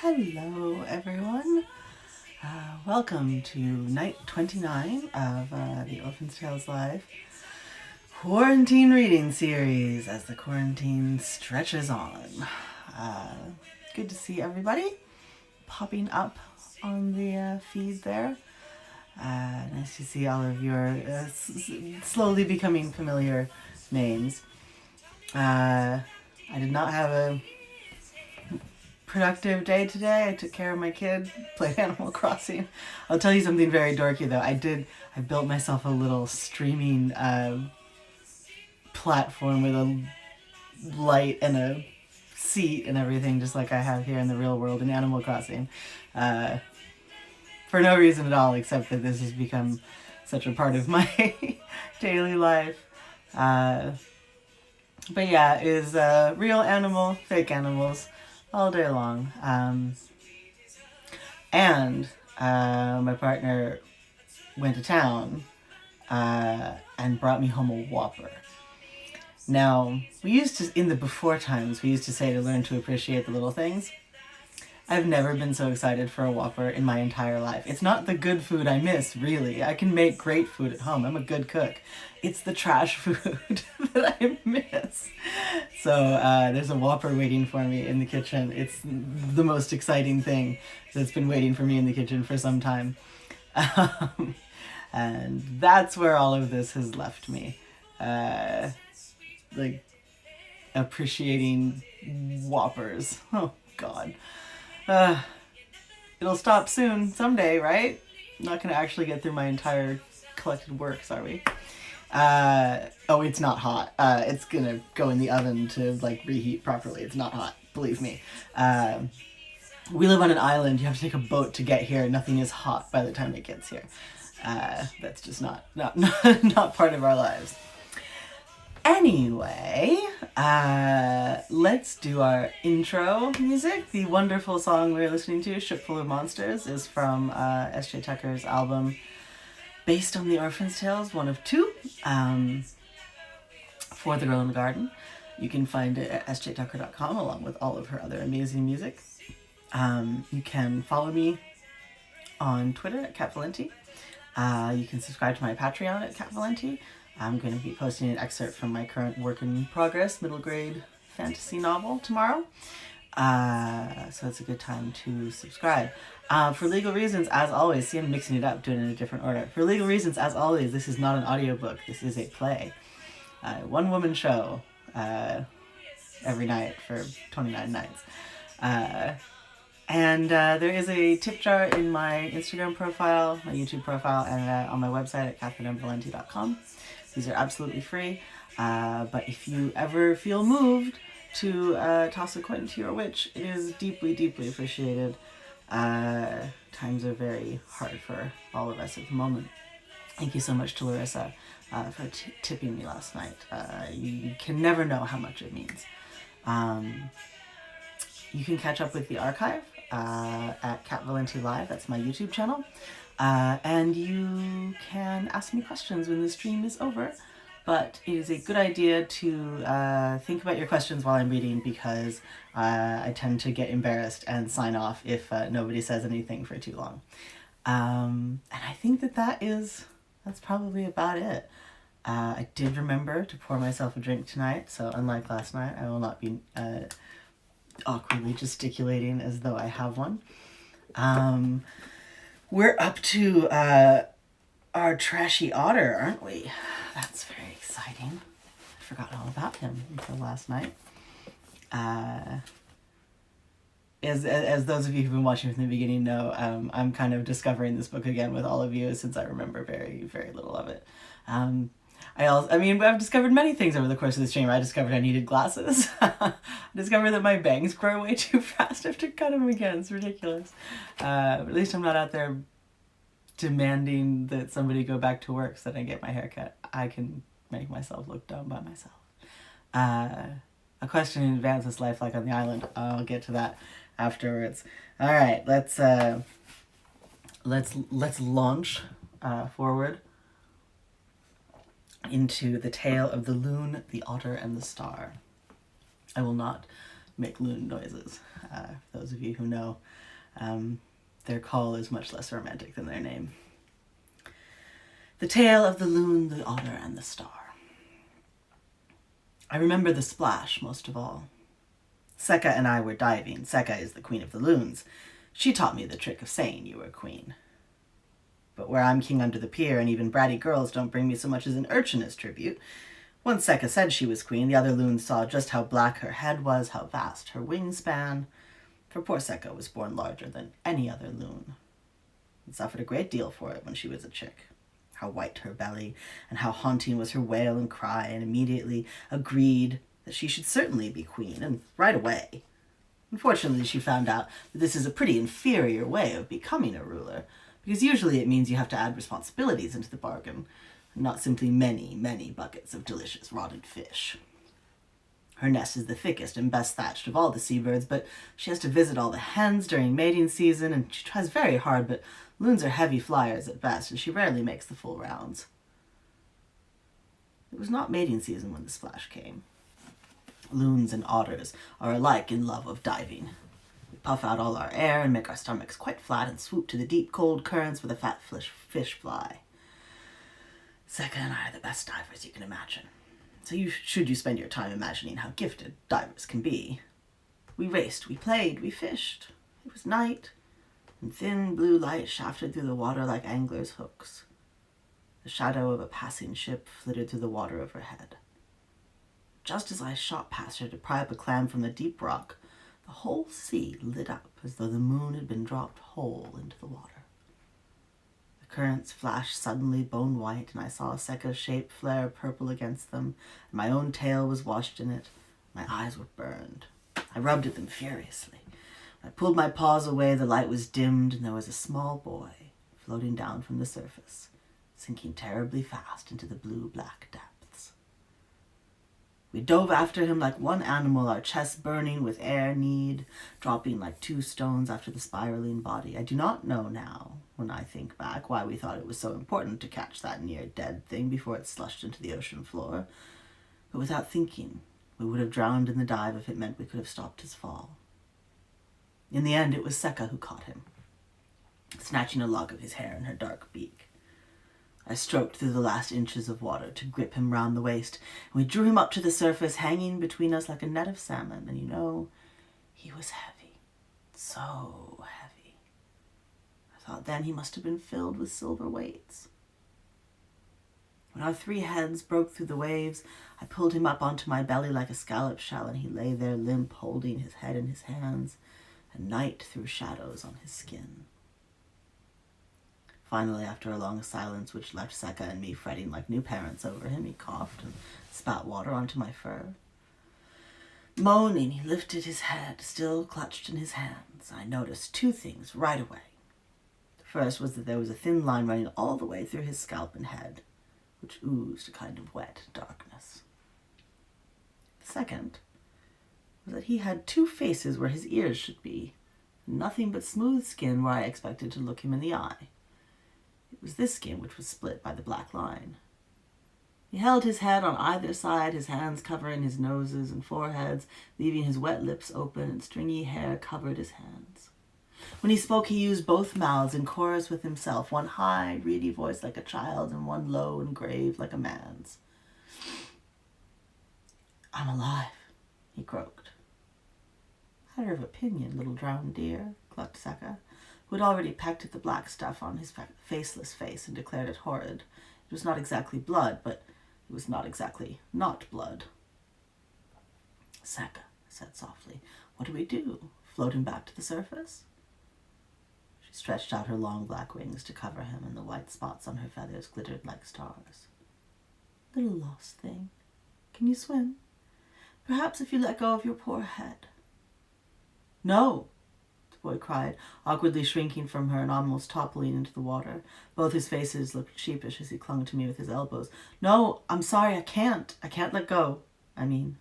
Hello everyone, welcome to night 29 of the Orphan's Tales Live quarantine reading series as the quarantine stretches on. Good to see everybody popping up on the feed there. Nice to see all of your slowly becoming familiar names. I did not have a productive day today. I took care of my kid, played Animal Crossing. I'll tell you something very dorky though. I built myself a little streaming platform with a light and a seat and everything, just like I have here in the real world in Animal Crossing. For no reason at all, except that this has become such a part of my daily life. But yeah, it is real animal, fake animals, all day long. And my partner went to town and brought me home a Whopper. Now, in the before times, we used to say to learn to appreciate the little things. I've never been so excited for a Whopper in my entire life. It's not the good food I miss, really. I can make great food at home. I'm a good cook. It's the trash food that I miss. So there's a Whopper waiting for me in the kitchen. It's the most exciting thing that's been waiting for me in the kitchen for some time. And that's where all of this has left me. Like, appreciating Whoppers. Oh, God. It'll stop soon, someday, right? I'm not gonna actually get through my entire collected works, are we? Oh, it's not hot. It's gonna go in the oven to, like, reheat properly. It's not hot, believe me. We live on an island. You have to take a boat to get here. Nothing is hot by the time it gets here. That's just not part of our lives. Anyway, let's do our intro music. The wonderful song we're listening to, Ship Full of Monsters, is from S.J. Tucker's album based on the Orphan's Tales, one of two, For the Girl in the Garden. You can find it at sjtucker.com along with all of her other amazing music. You can follow me on Twitter at Cat Valenti. You can subscribe to my Patreon at Cat Valenti. I'm going to be posting an excerpt from my current work in progress middle grade fantasy novel tomorrow. So it's a good time to subscribe. For legal reasons, as always, see I'm mixing it up, doing it in a different order. For legal reasons, as always, this is not an audiobook. This is a play. One-woman show every night for 29 nights. And there is a tip jar in my Instagram profile, my YouTube profile, and on my website at catherinevalenti.com. These are absolutely free, but if you ever feel moved to toss a coin to your witch, it is deeply, deeply appreciated. Times are very hard for all of us at the moment. Thank you so much to Larissa for tipping me last night. You can never know how much it means. You can catch up with the archive at Cat Valenti Live. That's my YouTube channel. And you can ask me questions when the stream is over, but it is a good idea to think about your questions while I'm reading, because I tend to get embarrassed and sign off if nobody says anything for too long. And I think that's probably about it. I did remember to pour myself a drink tonight, so unlike last night, I will not be awkwardly gesticulating as though I have one. We're up to our trashy otter, aren't we? That's very exciting. I forgot all about him until last night. As those of you who've been watching from the beginning know, I'm kind of discovering this book again with all of you, since I remember very, very little of it. I've discovered many things over the course of the stream. I discovered I needed glasses. I discovered that my bangs grow way too fast. I have to cut them again. It's ridiculous. At least I'm not out there demanding that somebody go back to work so that I get my hair cut. I can make myself look dumb by myself. A question in advance: what's life like on the island? I'll get to that afterwards. All right, let's launch forward into the tale of the loon, the otter, and the star. I will not make loon noises. For those of you who know, their call is much less romantic than their name. The tale of the loon, the otter, and the star. I remember the splash most of all. Sekka and I were diving. Sekka is the queen of the loons. She taught me the trick of saying you were queen. But where I'm king under the pier, and even bratty girls don't bring me so much as an urchin as tribute, once Sekka said she was queen, the other loons saw just how black her head was, how vast her wingspan. For poor Sekka was born larger than any other loon, and suffered a great deal for it when she was a chick. How white her belly, and how haunting was her wail and cry, and immediately agreed that she should certainly be queen, and right away. Unfortunately, she found out that this is a pretty inferior way of becoming a ruler, because usually it means you have to add responsibilities into the bargain, not simply many, many buckets of delicious rotted fish. Her nest is the thickest and best thatched of all the seabirds, but she has to visit all the hens during mating season, and she tries very hard, but loons are heavy flyers at best, and she rarely makes the full rounds. It was not mating season when the splash came. Loons and otters are alike in love of diving. We puff out all our air and make our stomachs quite flat and swoop to the deep, cold currents where the fat fish fly. Sekka and I are the best divers you can imagine. So should you spend your time imagining how gifted divers can be. We raced, we played, we fished. It was night, and thin blue light shafted through the water like anglers' hooks. The shadow of a passing ship flitted through the water overhead. Just as I shot past her to pry up a clam from the deep rock, the whole sea lit up as though the moon had been dropped whole into the water. The currents flashed suddenly bone white, and I saw Sekka's shape flare purple against them, and my own tail was washed in it. My eyes were burned. I rubbed at them furiously. When I pulled my paws away, the light was dimmed, and there was a small boy floating down from the surface, sinking terribly fast into the blue-black depths. We dove after him like one animal, our chests burning with air need, dropping like two stones after the spiraling body. I do not know now, when I think back, why we thought it was so important to catch that near-dead thing before it slushed into the ocean floor. But without thinking, we would have drowned in the dive if it meant we could have stopped his fall. In the end, it was Sekka who caught him, snatching a lock of his hair in her dark beak. I stroked through the last inches of water to grip him round the waist, and we drew him up to the surface, hanging between us like a net of salmon. And he was heavy, so heavy. I thought then he must have been filled with silver weights. When our three heads broke through the waves, I pulled him up onto my belly like a scallop shell, and he lay there limp, holding his head in his hands, and night threw shadows on his skin. Finally, after a long silence which left Sekka and me fretting like new parents over him, he coughed and spat water onto my fur. Moaning, he lifted his head, still clutched in his hands. I noticed two things right away. The first was that there was a thin line running all the way through his scalp and head, which oozed a kind of wet darkness. The second was that he had two faces where his ears should be, and nothing but smooth skin where I expected to look him in the eye. It was this skin which was split by the black line. He held his head on either side, his hands covering his noses and foreheads, leaving his wet lips open, and stringy hair covered his hands. When he spoke, he used both mouths in chorus with himself, one high, reedy voice like a child's, and one low and grave like a man's. "I'm alive," he croaked. "Matter of opinion, little drowned deer," clucked Sekka, who had already pecked at the black stuff on his faceless face and declared it horrid. It was not exactly blood, but it was not exactly not blood. "Sekka," I said softly, "what do we do? Float him back to the surface?" She stretched out her long black wings to cover him, and the white spots on her feathers glittered like stars. "Little lost thing, can you swim? Perhaps if you let go of your poor head." "No!" the boy cried, awkwardly shrinking from her and almost toppling into the water. Both his faces looked sheepish as he clung to me with his elbows. "No, I'm sorry, I can't let go. What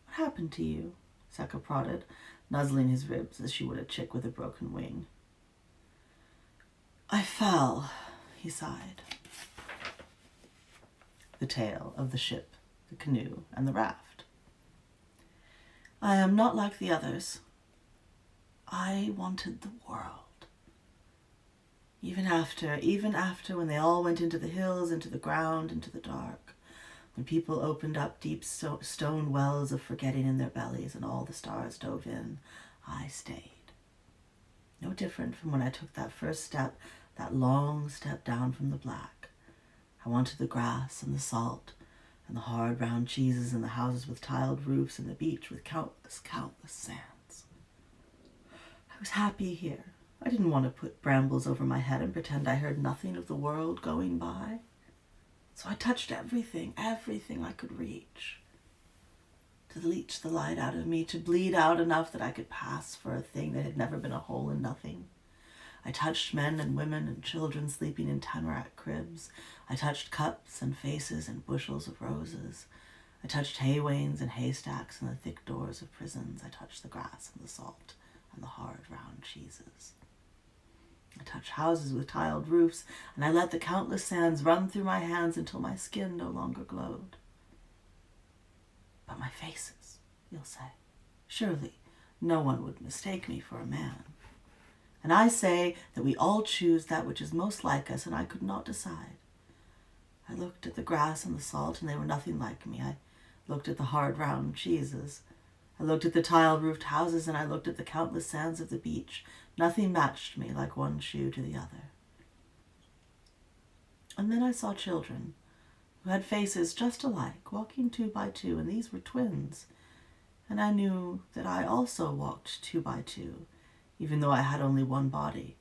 happened to you?" Sekka prodded, nuzzling his ribs as she would a chick with a broken wing. "I fell," he sighed. The tale of the ship, the canoe, and the raft. I am not like the others. I wanted the world. Even after when they all went into the hills, into the ground, into the dark, when people opened up deep stone wells of forgetting in their bellies and all the stars dove in, I stayed. No different from when I took that first step, that long step down from the black. I wanted the grass and the salt and the hard round cheeses and the houses with tiled roofs and the beach with countless sands. I was happy here. I didn't want to put brambles over my head and pretend I heard nothing of the world going by. So I touched everything I could reach, to leach the light out of me, to bleed out enough that I could pass for a thing that had never been a hole in nothing. I touched men and women and children sleeping in tamarack cribs. I touched cups and faces and bushels of roses. I touched hay wains and haystacks and the thick doors of prisons. I touched the grass and the salt and the hard round cheeses. I touched houses with tiled roofs, and I let the countless sands run through my hands until my skin no longer glowed. But my faces, you'll say. Surely no one would mistake me for a man. And I say that we all choose that which is most like us, and I could not decide. I looked at the grass and the salt, and they were nothing like me. I looked at the hard round cheeses. I looked at the tile-roofed houses, and I looked at the countless sands of the beach. Nothing matched me like one shoe to the other. And then I saw children who had faces just alike, walking 2 by 2, and these were twins. And I knew that I also walked 2 by 2, even though I had only one body.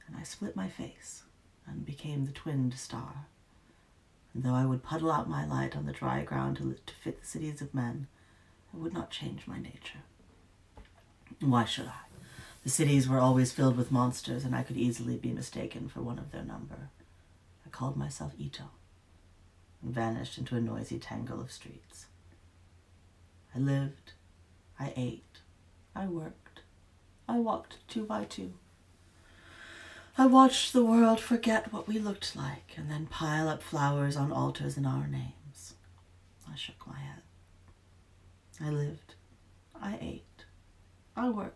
And I split my face and became the twinned star. And though I would puddle out my light on the dry ground to fit the cities of men, I would not change my nature. Why should I? The cities were always filled with monsters, and I could easily be mistaken for one of their number. I called myself Ito, and vanished into a noisy tangle of streets. I lived, I ate, I worked, I walked 2 by 2. I watched the world forget what we looked like, and then pile up flowers on altars in our names. I shook my head. I lived, I ate, I worked.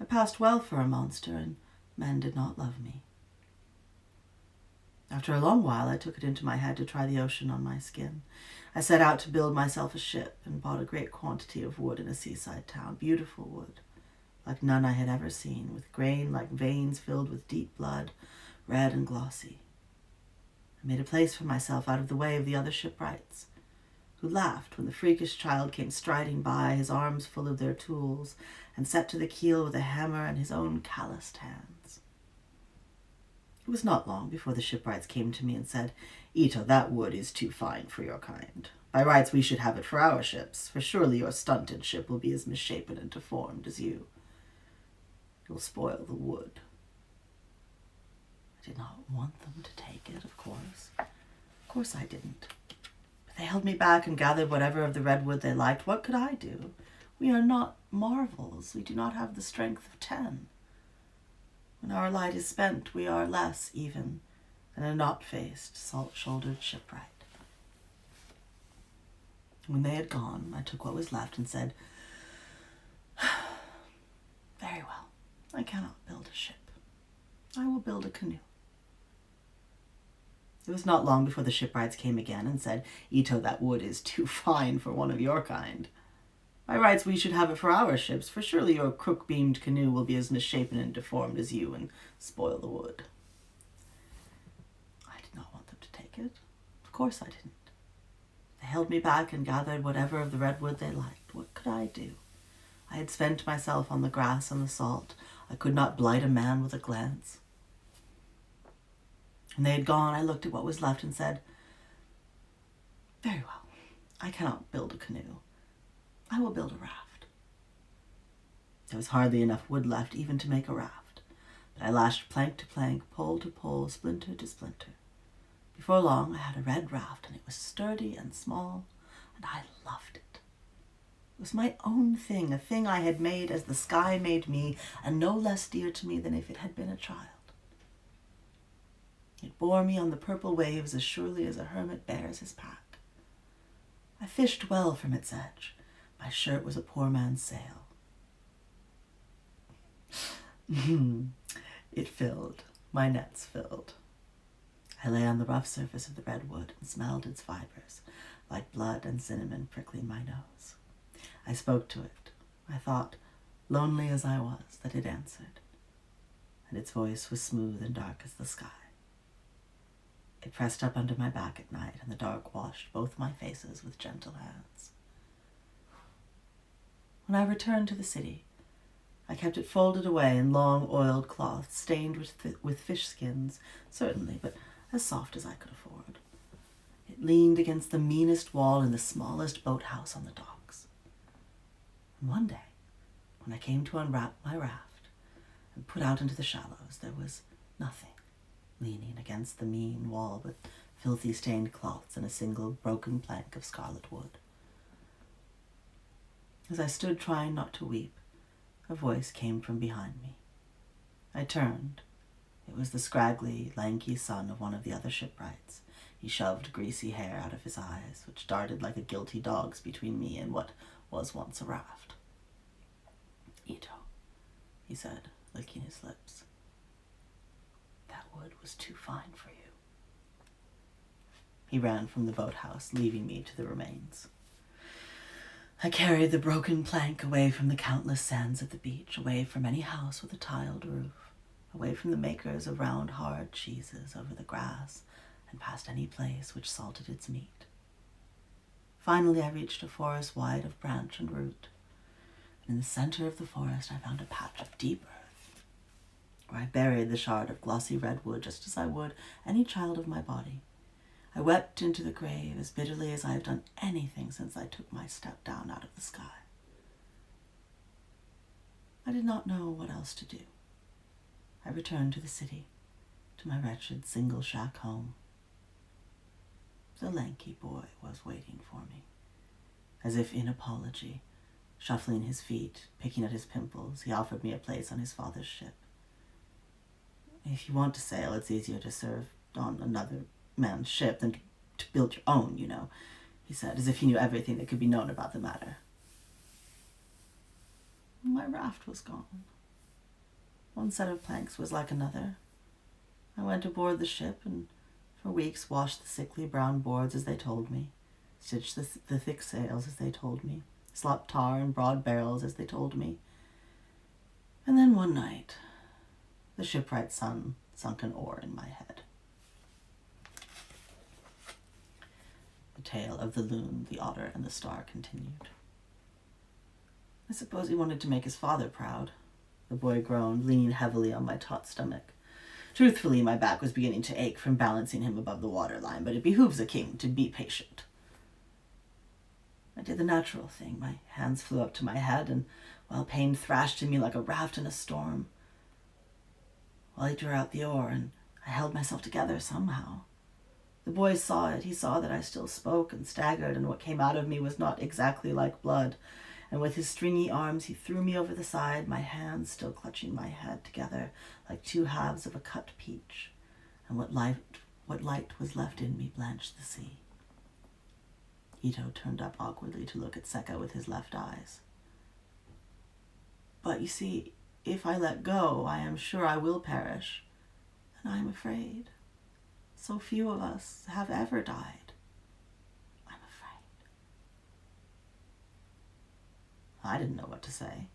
I passed well for a monster, and men did not love me. After a long while, I took it into my head to try the ocean on my skin. I set out to build myself a ship and bought a great quantity of wood in a seaside town, beautiful wood, like none I had ever seen, with grain like veins filled with deep blood, red and glossy. I made a place for myself out of the way of the other shipwrights, who laughed when the freakish child came striding by, his arms full of their tools, and set to the keel with a hammer and his own calloused hands. It was not long before the shipwrights came to me and said, "Ito, that wood is too fine for your kind. By rights we should have it for our ships, for surely your stunted ship will be as misshapen and deformed as you. It will spoil the wood." I did not want them to take it, of course. Of course I didn't. But they held me back and gathered whatever of the redwood they liked. What could I do? We are not marvels. We do not have the strength of 10. When our light is spent, we are less even than a knot-faced, salt-shouldered shipwright. When they had gone, I took what was left and said, "Very well, I cannot build a ship. I will build a canoe." It was not long before the shipwrights came again and said, "Ito, that wood is too fine for one of your kind. By rights we should have it for our ships, for surely your crook-beamed canoe will be as misshapen and deformed as you and spoil the wood." I did not want them to take it. Of course I didn't. They held me back and gathered whatever of the redwood they liked. What could I do? I had spent myself on the grass and the salt. I could not blight a man with a glance. When they had gone, I looked at what was left and said, "Very well, I cannot build a canoe. I will build a raft." There was hardly enough wood left even to make a raft, but I lashed plank to plank, pole to pole, splinter to splinter. Before long, I had a red raft, and it was sturdy and small, and I loved it. It was my own thing, a thing I had made as the sky made me, and no less dear to me than if it had been a child. It bore me on the purple waves as surely as a hermit bears his pack. I fished well from its edge, My shirt was a poor man's sail. It filled. My nets filled. I lay on the rough surface of the redwood and smelled its fibers, like blood and cinnamon prickling my nose. I spoke to it. I thought, lonely as I was, that it answered, and its voice was smooth and dark as the sky. It pressed up under my back at night, and the dark washed both my faces with gentle hands. When I returned to the city, I kept it folded away in long oiled cloth, stained with fish skins, certainly, but as soft as I could afford. It leaned against the meanest wall in the smallest boathouse on the docks. And one day, when I came to unwrap my raft and put out into the shallows, there was nothing leaning against the mean wall with filthy stained cloths and a single broken plank of scarlet wood. As I stood trying not to weep, a voice came from behind me. I turned. It was the scraggly, lanky son of one of the other shipwrights. He shoved greasy hair out of his eyes, which darted like a guilty dog's between me and what was once a raft. "Ito," he said, licking his lips. "That wood was too fine for you." He ran from the boathouse, leaving me to the remains. I carried the broken plank away from the countless sands of the beach, away from any house with a tiled roof, away from the makers of round, hard cheeses over the grass, and past any place which salted its meat. Finally, I reached a forest wide of branch and root, and in the center of the forest I found a patch of deep earth, where I buried the shard of glossy redwood just as I would any child of my body. I wept into the grave as bitterly as I have done anything since I took my step down out of the sky. I did not know what else to do. I returned to the city, to my wretched single shack home. The lanky boy was waiting for me, as if in apology, shuffling his feet, picking at his pimples. He offered me a place on his father's ship. "If you want to sail, it's easier to serve on another man's ship than to build your own, you know," he said, as if he knew everything that could be known about the matter. My raft was gone. One set of planks was like another. I went aboard the ship and for weeks washed the sickly brown boards as they told me, stitched the thick sails as they told me, slopped tar in broad barrels as they told me. And then one night, the shipwright's son sunk an oar in my head. The tale of the loon, the otter, and the star continued. "I suppose he wanted to make his father proud," the boy groaned, leaning heavily on my taut stomach. "Truthfully, my back was beginning to ache from balancing him above the waterline, but it behooves a king to be patient." I did the natural thing. My hands flew up to my head, and while pain thrashed in me like a raft in a storm, while he drew out the oar, and I held myself together somehow. The boy saw it. He saw that I still spoke and staggered, and what came out of me was not exactly like blood. And with his stringy arms, he threw me over the side, my hands still clutching my head together like two halves of a cut peach. And what light was left in me blanched the sea. Ito turned up awkwardly to look at Sekka with his left eyes. "But you see, if I let go, I am sure I will perish, and I am afraid. So few of us have ever died. I'm afraid." I didn't know what to say.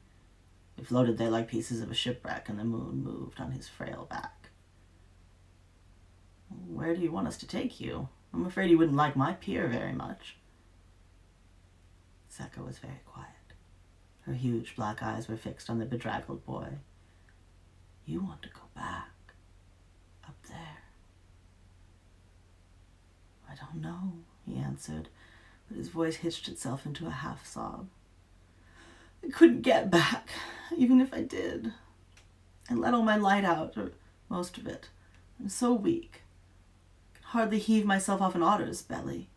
We floated there like pieces of a shipwreck, and the moon moved on his frail back. "Where do you want us to take you? I'm afraid you wouldn't like my pier very much." Sekka was very quiet. Her huge black eyes were fixed on the bedraggled boy. "You want to go back, up there." "I don't know," he answered, but his voice hitched itself into a half-sob. "I couldn't get back, even if I did. I let all my light out, or most of it. I'm so weak. I can hardly heave myself off an otter's belly.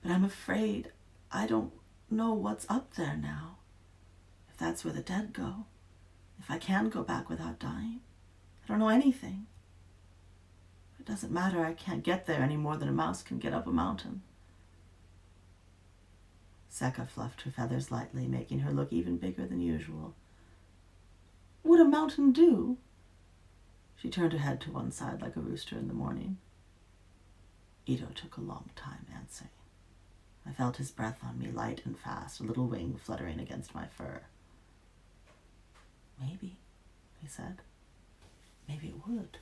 But I'm afraid I don't know what's up there now. If that's where the dead go. If I can go back without dying. I don't know anything. It doesn't matter, I can't get there any more than a mouse can get up a mountain." Sekka fluffed her feathers lightly, making her look even bigger than usual. Would a mountain do? She turned her head to one side like a rooster in the morning. Ito took a long time answering. I felt his breath on me, light and fast, a little wing fluttering against my fur. Maybe, he said. Maybe it would.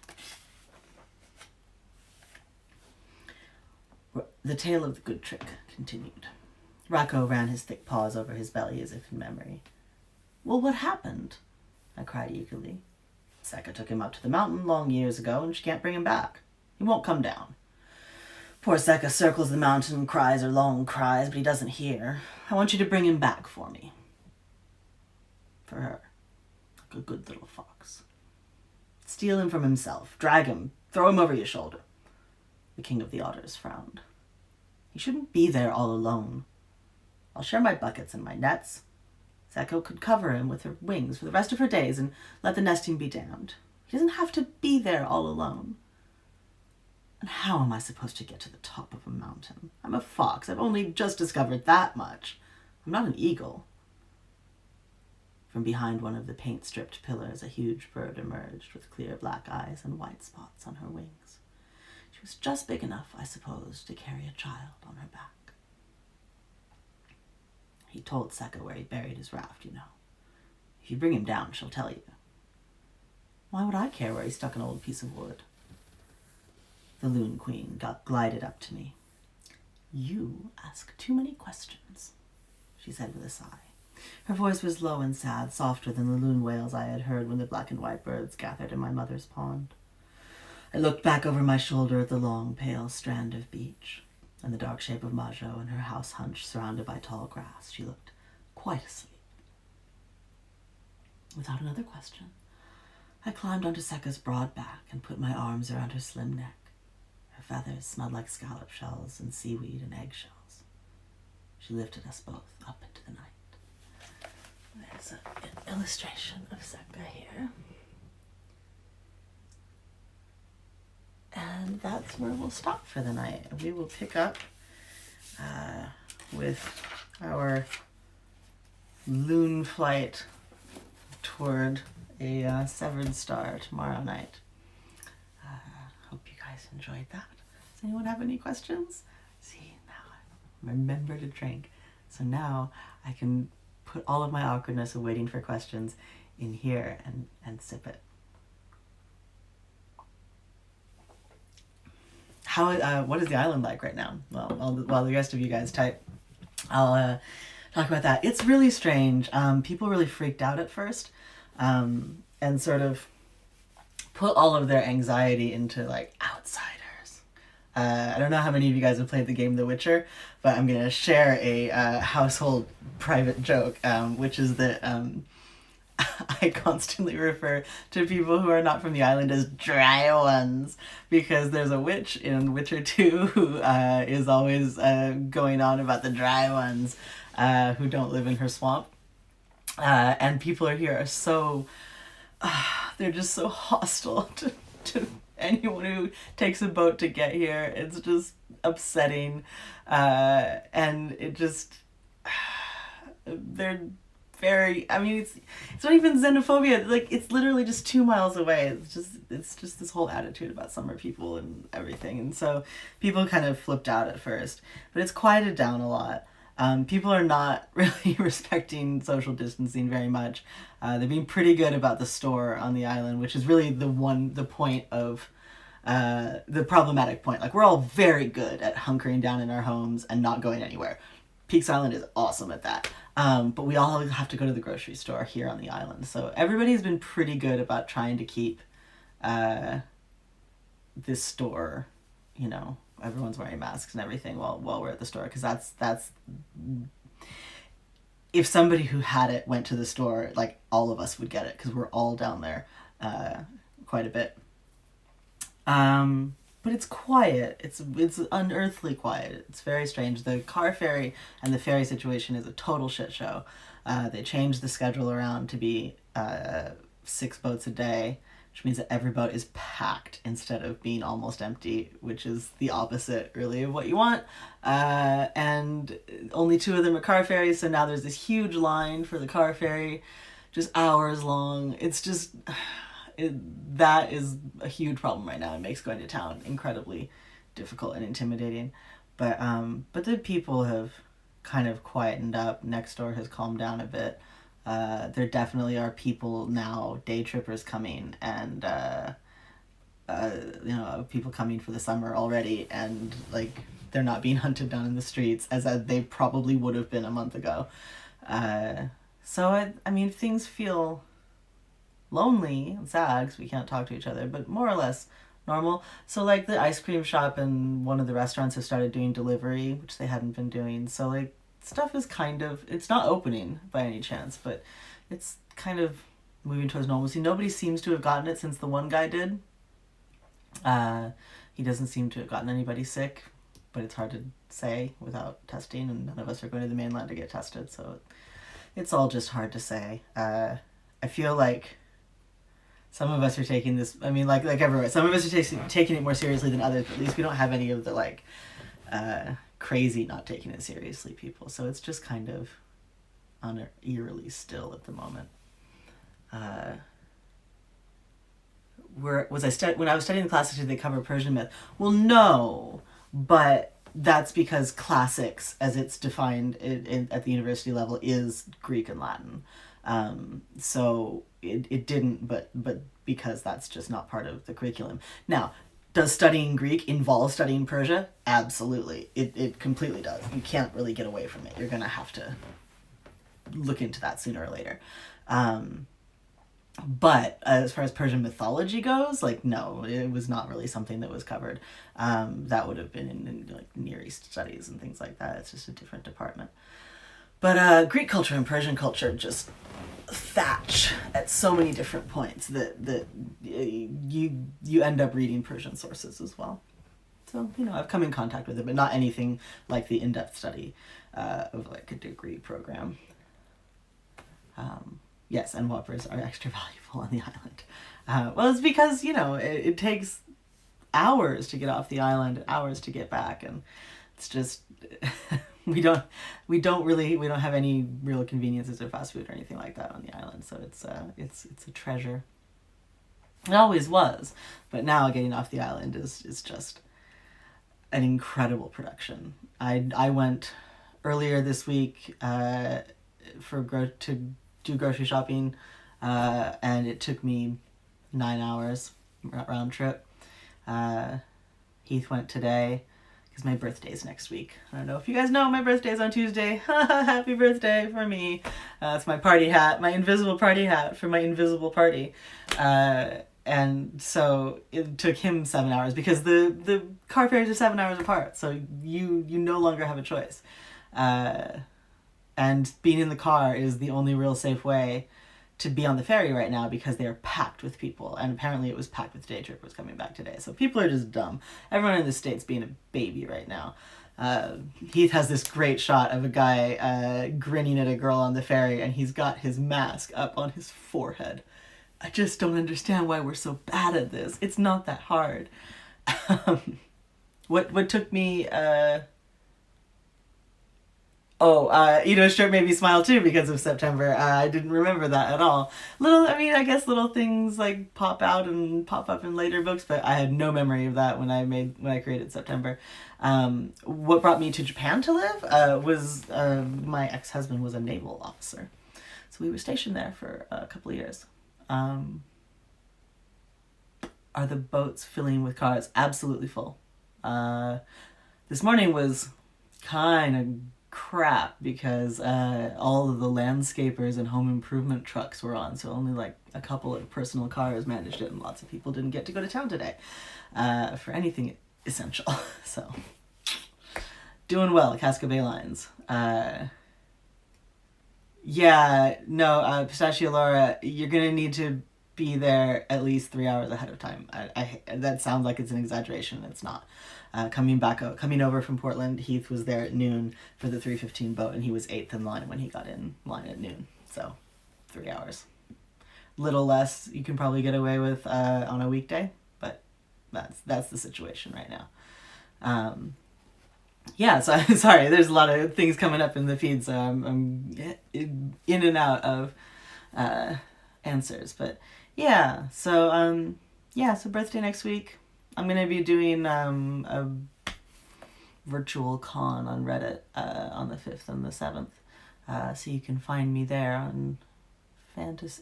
The tale of the good trick continued. Rocco ran his thick paws over his belly as if in memory. Well, what happened? I cried eagerly. Sekka took him up to the mountain long years ago, and she can't bring him back. He won't come down. Poor Sekka circles the mountain and cries her long cries, but he doesn't hear. I want you to bring him back for me. For her. Like a good little fox. Steal him from himself. Drag him. Throw him over your shoulder. The king of the otters frowned. He shouldn't be there all alone. I'll share my buckets and my nets. Sekka could cover him with her wings for the rest of her days and let the nesting be damned. He doesn't have to be there all alone. And how am I supposed to get to the top of a mountain? I'm a fox. I've only just discovered that much. I'm not an eagle. From behind one of the paint-stripped pillars, a huge bird emerged with clear black eyes and white spots on her wings. She was just big enough, I suppose, to carry a child on her back. He told Sekka where he buried his raft, you know. If you bring him down, she'll tell you. Why would I care where he stuck an old piece of wood? The Loon Queen glided up to me. You ask too many questions, she said with a sigh. Her voice was low and sad, softer than the loon wails I had heard when the black and white birds gathered in my mother's pond. I looked back over my shoulder at the long, pale strand of beach and the dark shape of Majo and her house hunched surrounded by tall grass. She looked quite asleep. Without another question, I climbed onto Sekka's broad back and put my arms around her slim neck. Her feathers smelled like scallop shells and seaweed and eggshells. She lifted us both up into the night. There's an illustration of Sekka here. And that's where we'll stop for the night. We will pick up with our loon flight toward a severed star tomorrow night. Hope you guys enjoyed that. Does anyone have any questions? See, now I remember to drink. So now I can put all of my awkwardness of waiting for questions in here and sip it. What is the island like right now? Well, while the rest of you guys type, I'll talk about that. It's really strange. People really freaked out at first, and sort of put all of their anxiety into like outsiders. I don't know how many of you guys have played the game The Witcher, but I'm gonna share a household private joke, which is that I constantly refer to people who are not from the island as dry ones, because there's a witch in Witcher 2 who is always going on about the dry ones who don't live in her swamp. And people here are so, they're just so hostile to anyone who takes a boat to get here. It's just upsetting. And it just, they're very, I mean, it's not even xenophobia. Like, it's literally just 2 miles away. It's just this whole attitude about summer people and everything. And so people kind of flipped out at first, but it's quieted down a lot. People are not really respecting social distancing very much. They're being pretty good about the store on the island, which is really the point of the problematic point. Like, we're all very good at hunkering down in our homes and not going anywhere. Peaks Island is awesome at that. But we all have to go to the grocery store here on the island. So everybody's been pretty good about trying to keep this store, you know, everyone's wearing masks and everything while we're at the store. Because that's if somebody who had it went to the store, like, all of us would get it because we're all down there quite a bit. But it's quiet. It's unearthly quiet. It's very strange. The car ferry and the ferry situation is a total shit show. They changed the schedule around to be 6 boats a day which means that every boat is packed instead of being almost empty, which is the opposite, really, of what you want. And only 2 of them are car ferries, so now there's this huge line for the car ferry, just hours long. It's just, that is a huge problem right now. It makes going to town incredibly difficult and intimidating. But the people have kind of quietened up. Next door has calmed down a bit. There definitely are people now, day trippers coming, and people coming for the summer already, and like they're not being hunted down in the streets as they probably would have been a month ago. So I mean, things feel lonely and sad because we can't talk to each other, but more or less normal. So like the ice cream shop and one of the restaurants have started doing delivery, which they hadn't been doing. So like stuff is kind of, it's not opening by any chance, but it's kind of moving towards normalcy. Nobody seems to have gotten it since the one guy did. He doesn't seem to have gotten anybody sick, but it's hard to say without testing, and none of us are going to the mainland to get tested, so it's all just hard to say. I feel like some of us are taking this, I mean, like everywhere, some of us are taking it more seriously than others, but at least we don't have any of the like crazy not taking it seriously people, so it's just kind of eerily still at the moment. When I was studying the classics, did they cover Persian myth? Well, no, but that's because classics, as it's defined at the university level, is Greek and Latin. So it didn't, but because that's just not part of the curriculum. Now, does studying Greek involve studying Persia? Absolutely. It completely does. You can't really get away from it. You're going to have to look into that sooner or later. But as far as Persian mythology goes, like, no, it was not really something that was covered. That would have been in like Near East studies and things like that. It's just a different department. But Greek culture and Persian culture just thatch at so many different points that you end up reading Persian sources as well. So, I've come in contact with it, but not anything like the in-depth study of like a degree program. Yes, and whoppers are extra valuable on the island. Well, it's because, it takes hours to get off the island, hours to get back, and it's just we don't have any real conveniences or fast food or anything like that on the island. So it's a treasure. It always was, but now getting off the island is just an incredible production. I went earlier this week to do grocery shopping, and it took me 9 hours round trip. Heath went today because my birthday's next week. I don't know if you guys know, my birthday's on Tuesday. Happy birthday for me. It's my party hat, my invisible party hat for my invisible party. And so it took him 7 hours because the car ferries are 7 hours apart. So you no longer have a choice. And being in the car is the only real safe way to be on the ferry right now because they are packed with people. And apparently it was packed with day trippers coming back today. So people are just dumb. Everyone in the States being a baby right now. Heath has this great shot of a guy grinning at a girl on the ferry, and he's got his mask up on his forehead. I just don't understand why we're so bad at this. It's not that hard. What took me... Strip made me smile too because of September. I didn't remember that at all. I guess little things like pop out and pop up in later books, but I had no memory of that when I created September. What brought me to Japan to live was my ex-husband was a naval officer. So we were stationed there for a couple of years. Are the boats filling with cars? Absolutely full. This morning was kind of crap because all of the landscapers and home improvement trucks were on, so only like a couple of personal cars managed it, and lots of people didn't get to go to town today for anything essential. So doing well, Casco Bay Lines. Pistachio Laura, you're gonna need to be there at least 3 hours ahead of time. I that sounds like it's an exaggeration. It's not. Coming over from Portland, Heath was there at noon for the 3:15 boat, and he was 8th in line when he got in line at noon. So, 3 hours. little less you can probably get away with on a weekday, but that's the situation right now. Yeah, so sorry, there's a lot of things coming up in the feed, so I'm in and out of answers, but so birthday next week. I'm gonna be doing a virtual con on Reddit on the 5th and the 7th, so you can find me there on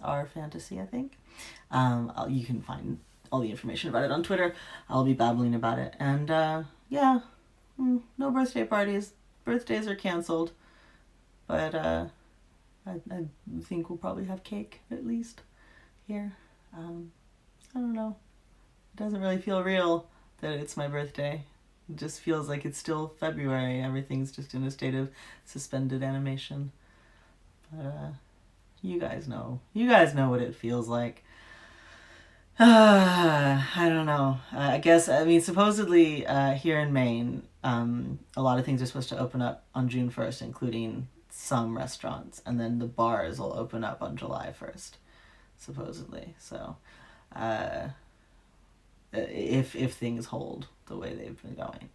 our fantasy, I think. You can find all the information about it on Twitter. I'll be babbling about it, and no birthday parties. Birthdays are canceled, but I think we'll probably have cake at least here. I don't know. It doesn't really feel real that it's my birthday. It just feels like it's still February. Everything's just in a state of suspended animation. But you guys know. You guys know what it feels like. I don't know. I guess, I mean, supposedly here in Maine, a lot of things are supposed to open up on June 1st, including some restaurants, and then the bars will open up on July 1st, supposedly. So, if things hold the way they've been going.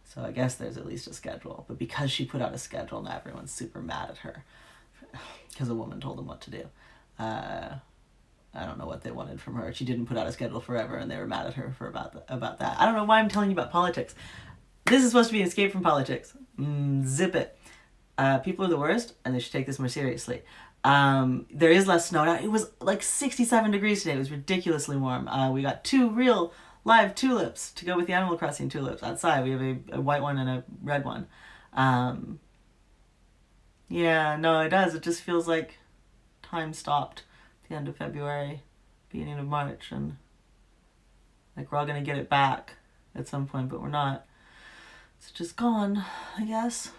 So I guess there's at least a schedule. But because she put out a schedule, now everyone's super mad at her because a woman told them what to do. I don't know what they wanted from her. She didn't put out a schedule forever, and they were mad at her for about that. I don't know why I'm telling you about politics. This is supposed to be an escape from politics. Zip it. People are the worst, and they should take this more seriously. There is less snow now. It was like 67 degrees today. It was ridiculously warm. We got 2 real live tulips to go with the Animal Crossing tulips outside. We have a white one and a red one. Yeah, no, it does. It just feels like time stopped at the end of February, beginning of March, and like we're all going to get it back at some point, but we're not. It's just gone, I guess.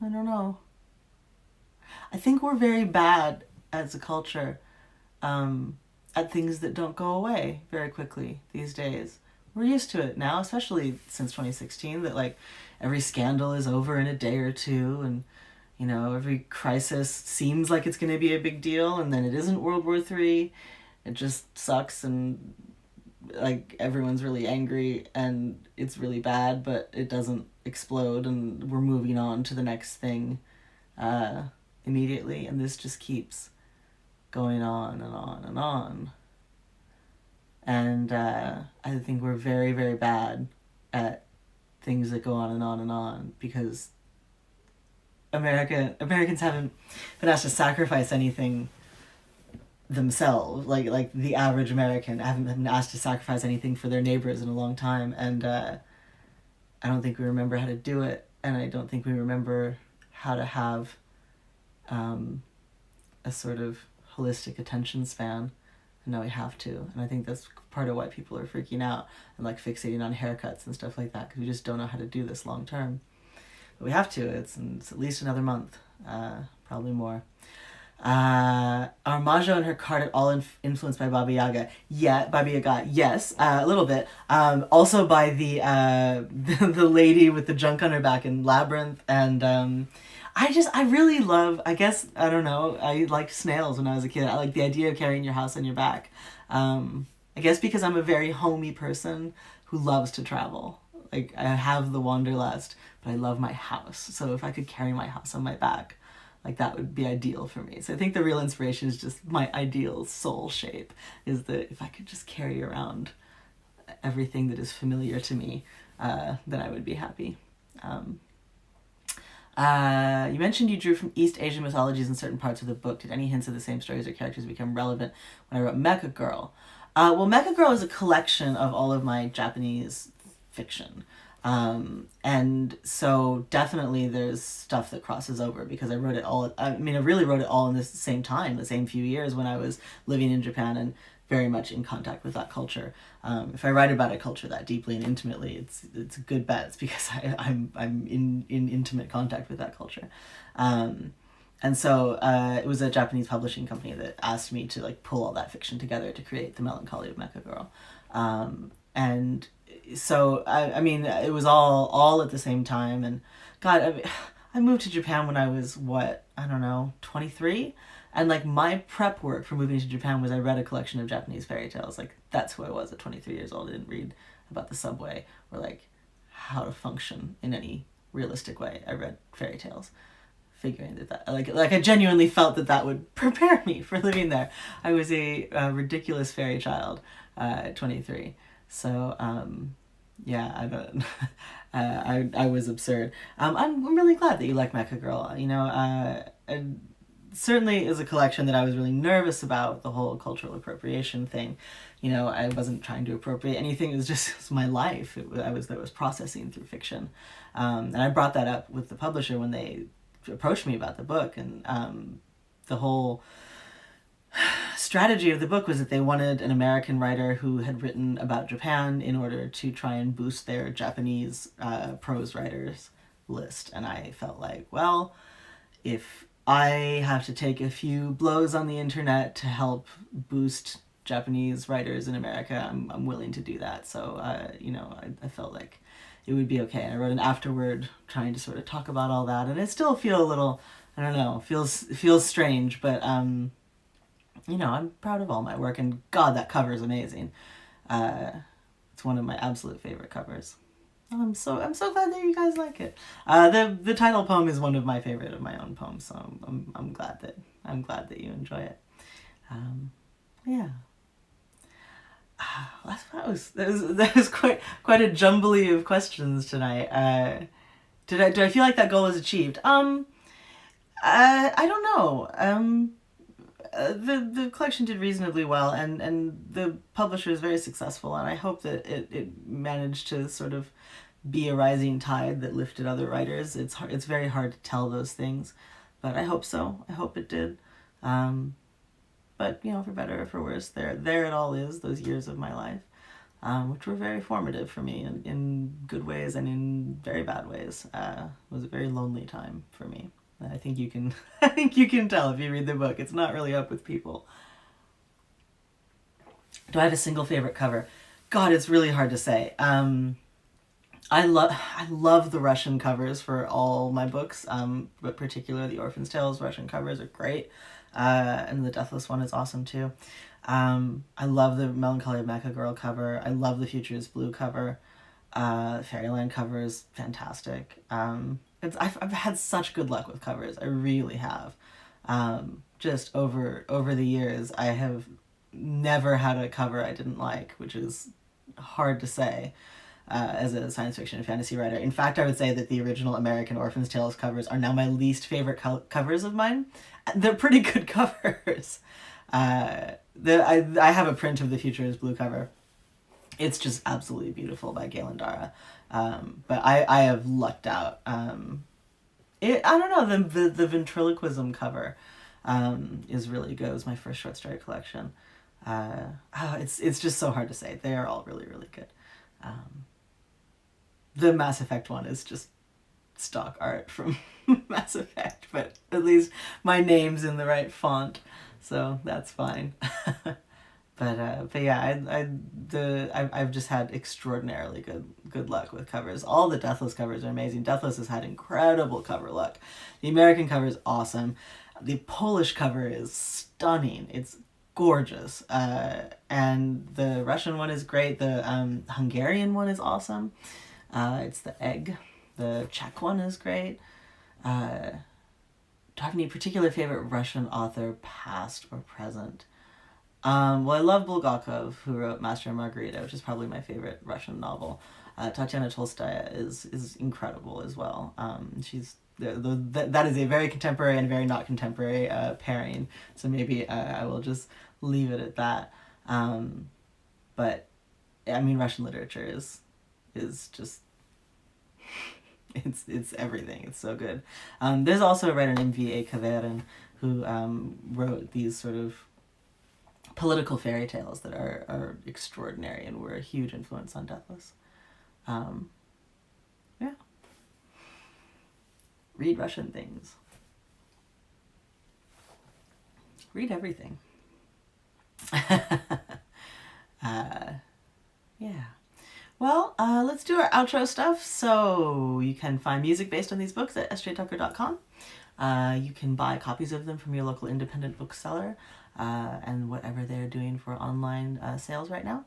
I don't know. I think we're very bad as a culture at things that don't go away very quickly these days. We're used to it now, especially since 2016, that like every scandal is over in a day or two, and you know, every crisis seems like it's going to be a big deal, and then it isn't World War III. It just sucks, and like everyone's really angry, and it's really bad, but it doesn't explode, and we're moving on to the next thing immediately, and this just keeps going on and on and on. And I think we're very, very bad at things that go on and on and on, because Americans haven't been asked to sacrifice anything themselves. Like the average American haven't been asked to sacrifice anything for their neighbors in a long time, and I don't think we remember how to do it, and I don't think we remember how to have a sort of holistic attention span. And now we have to, and I think that's part of why people are freaking out and like fixating on haircuts and stuff like that, because we just don't know how to do this long term. But we have to. It's at least another month, probably more. Are Majo and her card at all influenced by Baba Yaga? Yeah, Baba Yaga, yes, a little bit. Also by the the lady with the junk on her back in Labyrinth, and I really love, I guess, I don't know, I liked snails when I was a kid. I like the idea of carrying your house on your back. I guess because I'm a very homey person who loves to travel. Like, I have the wanderlust, but I love my house. So if I could carry my house on my back, like, that would be ideal for me. So I think the real inspiration is just my ideal soul shape, is that if I could just carry around everything that is familiar to me, then I would be happy. You mentioned you drew from East Asian mythologies in certain parts of the book. Did any hints of the same stories or characters become relevant when I wrote Mecha Girl? Well, Mecha Girl is a collection of all of my Japanese fiction. And so definitely there's stuff that crosses over, because I wrote it all, I really wrote it all in the same time, the same few years when I was living in Japan and very much in contact with that culture. If I write about a culture that deeply and intimately, it's a good bet. It's because I'm in intimate contact with that culture. And so it was a Japanese publishing company that asked me to like pull all that fiction together to create The Melancholy of Mecha Girl. And so it was all at the same time. And God, I moved to Japan when I was 23, And like my prep work for moving to Japan was I read a collection of Japanese fairy tales. Like that's who I was at 23 years old. I didn't read about the subway or like how to function in any realistic way. I read fairy tales, figuring that like I genuinely felt that would prepare me for living there. I was a ridiculous fairy child at 23. So yeah, I don't. I was absurd. I'm really glad that you like Mecha Girl. You know, certainly is a collection that I was really nervous about, the whole cultural appropriation thing. You know, I wasn't trying to appropriate anything. It was just my life. I was processing through fiction, and I brought that up with the publisher when they approached me about the book, and the whole strategy of the book was that they wanted an American writer who had written about Japan in order to try and boost their Japanese prose writers list. And I felt like, well, if I have to take a few blows on the internet to help boost Japanese writers in America, I'm willing to do that. So, you know, I felt like it would be okay. And I wrote an afterword trying to sort of talk about all that. And I still feel a little, I don't know, feels strange, but you know, I'm proud of all my work, and God, that cover is amazing. It's one of my absolute favorite covers. I'm so glad that you guys like it. The title poem is one of my favorite of my own poems, so I'm glad that you enjoy it. Yeah. That was quite a jumbly of questions tonight. Do I feel like that goal was achieved? I don't know. The collection did reasonably well, and the publisher is very successful, and I hope that it managed to sort of be a rising tide that lifted other writers. It's very hard to tell those things, but I hope so. I hope it did. But you know, for better or for worse, there it all is. Those years of my life, which were very formative for me in good ways and in very bad ways. It was a very lonely time for me. I think you can tell if you read the book. It's not really up with people. Do I have a single favorite cover? God, it's really hard to say. I love the Russian covers for all my books, but particularly the Orphan's Tales Russian covers are great, and the Deathless one is awesome too. I love the Melancholy of Mecha Girl cover. I love the Future is Blue cover. Fairyland cover is fantastic. I've had such good luck with covers. I really have. Just over the years, I have never had a cover I didn't like, which is hard to say as a science fiction and fantasy writer. In fact, I would say that the original American Orphan's Tales covers are now my least favorite covers of mine. They're pretty good covers. I have a print of the Future is Blue cover. It's just absolutely beautiful by Galen Dara. But I have lucked out. I don't know, the ventriloquism cover is really good. It was my first short story collection. It's just so hard to say. They are all really, really good. The Mass Effect one is just stock art from Mass Effect, but at least my name's in the right font, so that's fine. But yeah, I've just had extraordinarily good luck with covers. All the Deathless covers are amazing. Deathless has had incredible cover luck. The American cover is awesome. The Polish cover is stunning. It's gorgeous. And the Russian one is great. The Hungarian one is awesome. It's the egg. The Czech one is great. Do I have any particular favorite Russian author, past or present? Well, I love Bulgakov, who wrote Master and Margarita, which is probably my favorite Russian novel. Tatiana Tolstoya is incredible as well. She's that is a very contemporary and very not contemporary pairing. So maybe I will just leave it at that. But I mean, Russian literature is just it's everything. It's so good. There's also a writer named V.A. Kaverin who wrote these sort of political fairy tales that are extraordinary and were a huge influence on Deathless. Yeah. Read Russian things. Read everything. Yeah. Well, let's do our outro stuff. So you can find music based on these books at sjtucker.com. You can buy copies of them from your local independent bookseller and whatever they're doing for online sales right now.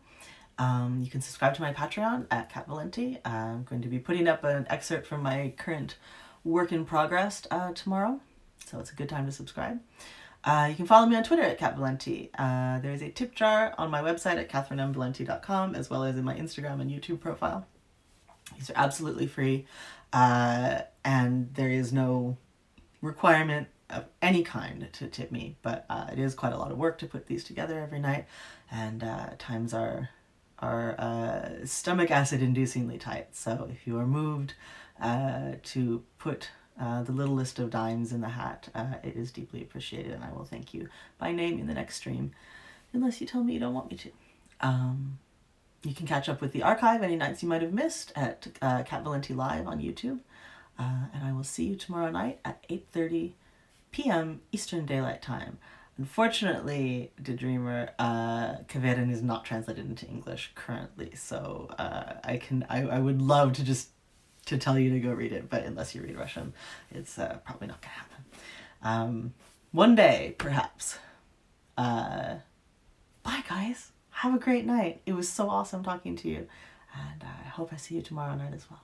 You can subscribe to my Patreon at Cat Valenti. I'm going to be putting up an excerpt from my current work in progress tomorrow, so it's a good time to subscribe. You can follow me on Twitter at Cat Valenti. There is a tip jar on my website at catherinemvalenti.com, as well as in my Instagram and YouTube profile. These are absolutely free, and there is no requirement of any kind to tip me, but it is quite a lot of work to put these together every night, and times are stomach acid inducingly tight. So if you are moved to put the little list of dimes in the hat, it is deeply appreciated, and I will thank you by name in the next stream, unless you tell me you don't want me to. You can catch up with the archive any nights you might have missed at Cat Valenti Live on YouTube. And I will see you tomorrow night at 8:30 p.m. Eastern Daylight Time. Unfortunately, The Dreamer, Kverin is not translated into English currently, so I would love to tell you to go read it, but unless you read Russian, it's probably not going to happen. One day, perhaps. Bye, guys. Have a great night. It was so awesome talking to you, and I hope I see you tomorrow night as well.